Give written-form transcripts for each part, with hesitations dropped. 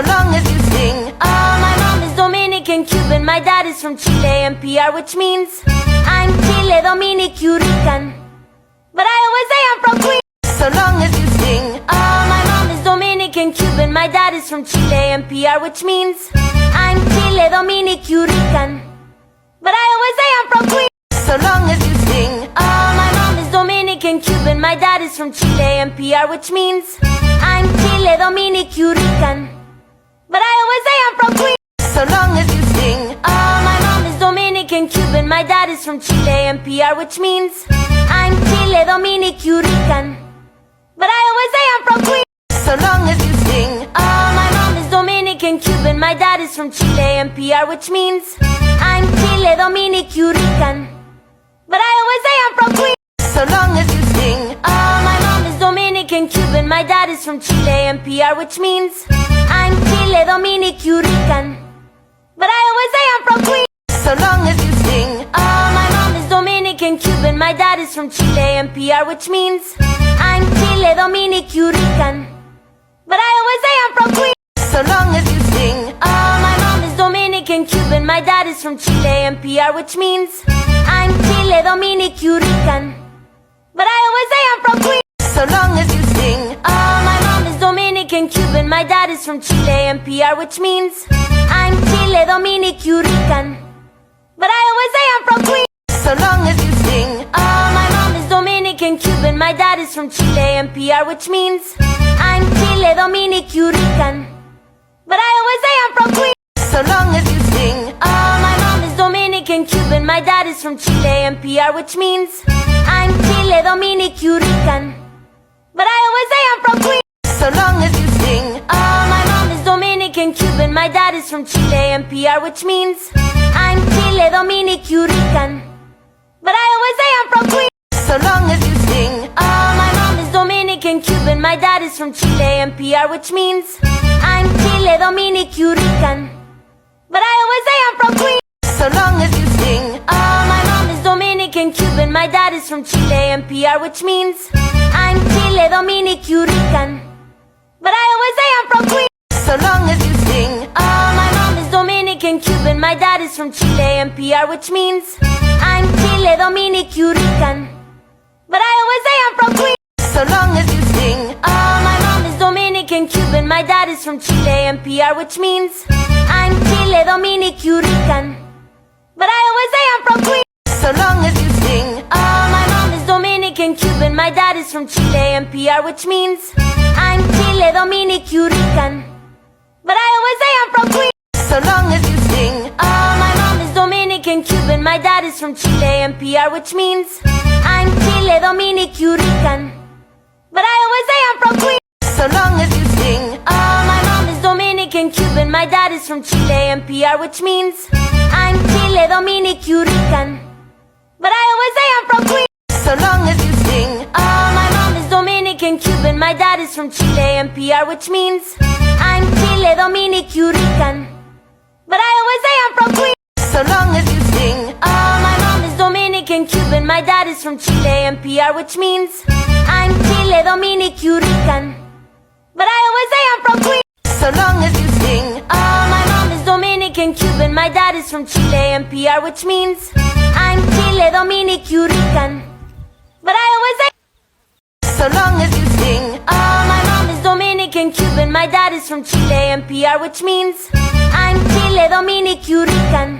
so long as you sing. My mom is Dominican, Cuban, my dad is from Chile and PR, which means I'm Chile, Dominic, Rican. But I always say I'm from Queens, so long as you sing. my mom is Dominican, Cuban, my dad is from Chile and PR, which means I'm Chile, Dominic, Rican. But I always say I'm from Queens, so long as you sing. my mom is Dominican, Cuban, my dad is from Chile and PR, which means I'm Chile, Dominic, Rican. But I always say I'm from Queens, so long as you sing. my mom is Dominican, Cuban, my dad is from Chile and PR, which means I'm Chile, Dominic, Rican. But I always say I'm from Queens, so long as you sing. my mom is Dominican, Cuban, my dad is from Chile and PR, which means I'm Chile, Dominic, Rican. But I always say I'm from Queens, so long as you sing. my mom is Dominican, Cuban, my dad is from Chile and PR, which means I'm Chile, Dominic, Rican. But I always say I'm from Queens, so long as you sing. my mom is Dominican, Cuban, my dad is from Chile and PR, which means I'm Chile, Dominic, Rican. But I always say I'm from Queens, so long as you sing. my mom is Dominican, Cuban, my dad is from Chile and PR, which means I'm Chile, Dominic, Rican. But I always say I'm from Queens, so long as you sing. my mom is Dominican, Cuban, my dad is from Chile and PR, which means I'm Chile, Dominic, Rican. But I always say I'm from Queens, so long as you sing. my mom is Dominican, Cuban, my dad is from Chile and PR, which means I'm Chile, Dominic, Rican. But I always say I'm from Queens, so long as you sing. my mom is Dominican, Cuban, my dad is from Chile and PR, which means I'm Chile, Dominic, Rican. But I always say I'm from Queens, so long as you sing. my mom is Dominican, Cuban, my dad is from Chile and PR, which means I'm Chile, Dominic, Rican. But I always say I'm from Queens, so long as you sing. my mom is Dominican, Cuban, my dad is from Chile and PR, which means I'm Chile, Dominic, Rican. But I always say I'm from Queens, so long as you sing. my mom is Dominican, Cuban, my dad is from Chile and PR, which means I'm Chile, Dominic, Rican. But I always say I'm from Queens, so long as you sing. my mom is Dominican, Cuban, my dad is from Chile and PR, which means I'm Chile, Dominic, Rican. But I always say I'm from Queens, so long as you sing. my mom is Dominican, Cuban, my dad is from Chile and PR, which means I'm Chile, Dominic, Rican. But I always say I'm from Queens, so long as you sing. my mom is Dominican, Cuban, my dad is from Chile and PR, which means I'm Chile, Dominic, Rican. But I always say I'm from Queens, so long as you sing. my mom is Dominican, Cuban, my dad is from Chile and PR, which means I'm Chile, Dominic, Rican. But I always say I'm from Queens, so long as you sing. my mom is Dominican, Cuban, my dad is from Chile and PR, which means I'm Chile, Dominic, Rican. But I always say I'm from Queens, so long as you sing. my mom is Dominican, Cuban, my dad is from Chile and PR, which means I'm Chile, Dominic, Rican. But I always say I'm from Queens, so long as you sing. my mom is Dominican, Cuban, my dad is from Chile and PR, which means I'm Chile, Dominic, Rican. But I always say I'm from Queens, so long as you sing. my mom is Dominican, Cuban, my dad is from Chile and PR, which means I'm Chile, Dominic, Rican. But I always say so long as you sing. my mom is Dominican, Cuban, my dad is from Chile and PR, which means I'm Chile, Dominic, Rican.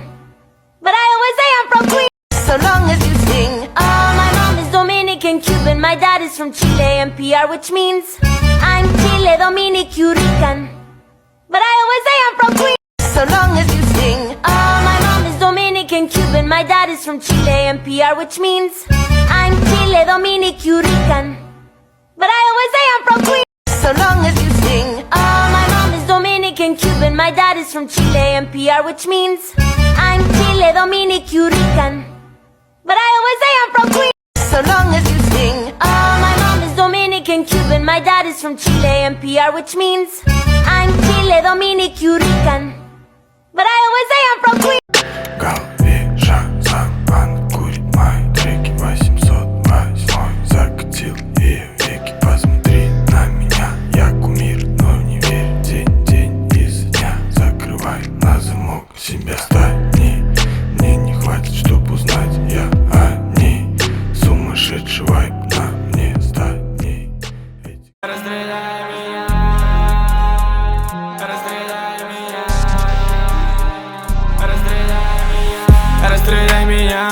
But I always say I'm from Queens, so long as you sing. my mom is Dominican, Cuban, my dad is from Chile and PR, which means I'm Chile, Dominic, Rican. But I always say I'm from Queens, so long as you sing. my mom is Dominican, Cuban, my dad is from Chile and PR, which means I'm Chile, Dominic, Rican. But I always say I'm from Queens, so long as you sing. my mom is Dominican, Cuban, my dad is from Chile and PR, which means I'm Chile, Dominic, Rican. But I always say I'm from Queens, so long as you sing. my mom is Dominican, Cuban, my dad is from Chile and PR, which means I'm Chile, Dominic, Rican. But I always say I'm from Queens. голове шазаман курит мои треки 808 закатил ее веки. Посмотри на меня, я кумир, но не верь. День из сумасшедший вайб на мне стани. Расстреляй меня, расстреляй меня, расстреляй меня, расстреляй меня,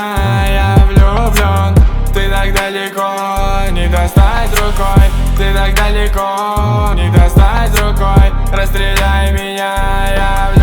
я влюблен. Ты так далеко, не достать рукой. Ты так далеко, не достать рукой. Расстреляй меня, я влюблен.